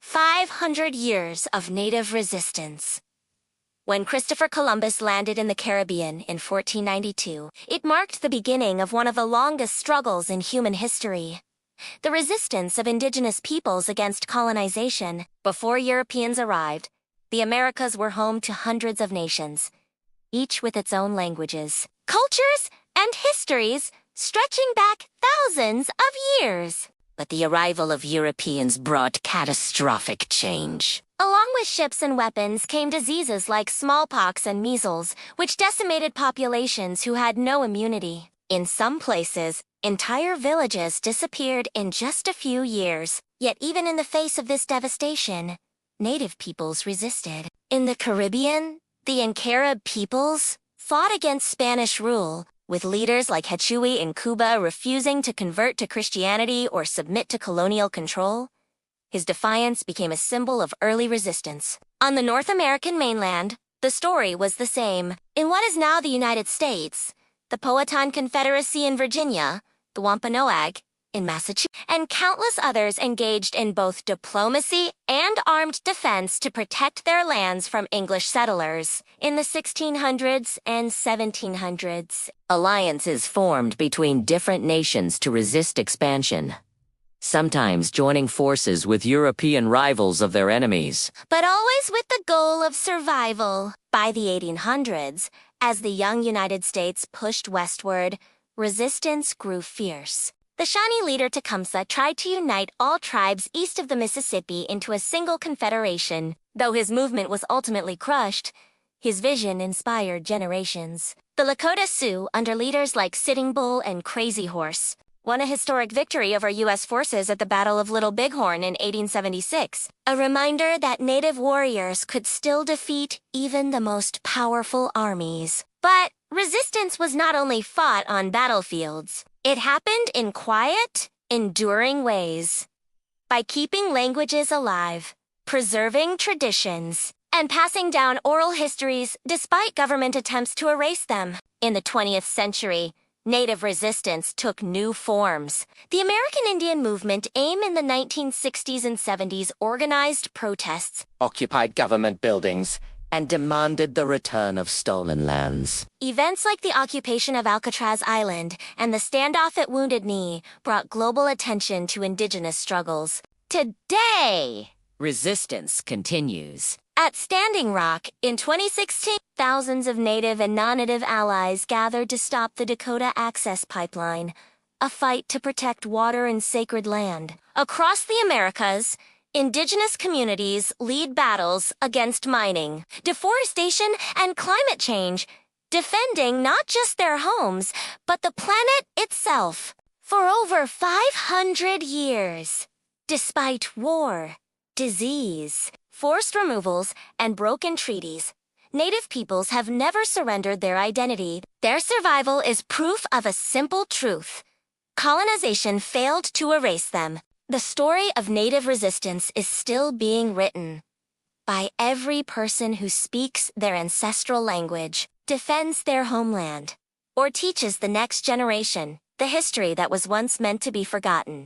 500 years of native resistance. When Christopher Columbus landed in the Caribbean in 1492, it marked the beginning of one of the longest struggles in human history. The resistance of indigenous peoples against colonization. Before Europeans arrived, the Americas were home to hundreds of nations, each with its own languages, cultures, and histories stretching back thousands of years. But the arrival of Europeans brought catastrophic change. Along with ships and weapons came diseases like smallpox and measles, which decimated populations who had no immunity. In some places, entire villages disappeared in just a few years. Yet even in the face of this devastation, native peoples resisted. In the Caribbean, the Incarib peoples fought against Spanish rule, with leaders like Hetui in Cuba refusing to convert to Christianity or submit to colonial control. His defiance became a symbol of early resistance. On the North American mainland, the story was the same. In what is now the United States, the Powhatan Confederacy in Virginia, the Wampanoag in Massachusetts, and countless others engaged in both diplomacy and armed defense to protect their lands from English settlers. In the 1600s and 1700s, alliances formed between different nations to resist expansion, sometimes joining forces with European rivals of their enemies, but always with the goal of survival. By the 1800s, as the young United States pushed westward, resistance grew fierce. The Shawnee leader Tecumseh tried to unite all tribes east of the Mississippi into a single confederation. Though his movement was ultimately crushed, his vision inspired generations. The Lakota Sioux, under leaders like Sitting Bull and Crazy Horse, won a historic victory over U.S. forces at the Battle of Little Bighorn in 1876, a reminder that native warriors could still defeat even the most powerful armies. But resistance was not only fought on battlefields. It happened in quiet, enduring ways. By keeping languages alive, preserving traditions, and passing down oral histories despite government attempts to erase them. In the 20th century, native resistance took new forms. The American Indian Movement in the 1960s and 70s organized protests, occupied government buildings, and demanded the return of stolen lands. Events like the occupation of Alcatraz Island and the standoff at Wounded Knee brought global attention to indigenous struggles. Today, resistance continues. At Standing Rock, in 2016, thousands of native and non-native allies gathered to stop the Dakota Access Pipeline, a fight to protect water and sacred land. Across the Americas, indigenous communities lead battles against mining, deforestation, and climate change, defending not just their homes, but the planet itself. For over 500 years, despite war, disease, forced removals, and broken treaties, native peoples have never surrendered their identity. Their survival is proof of a simple truth: colonization failed to erase them. The story of native resistance is still being written by every person who speaks their ancestral language, defends their homeland, or teaches the next generation the history that was once meant to be forgotten.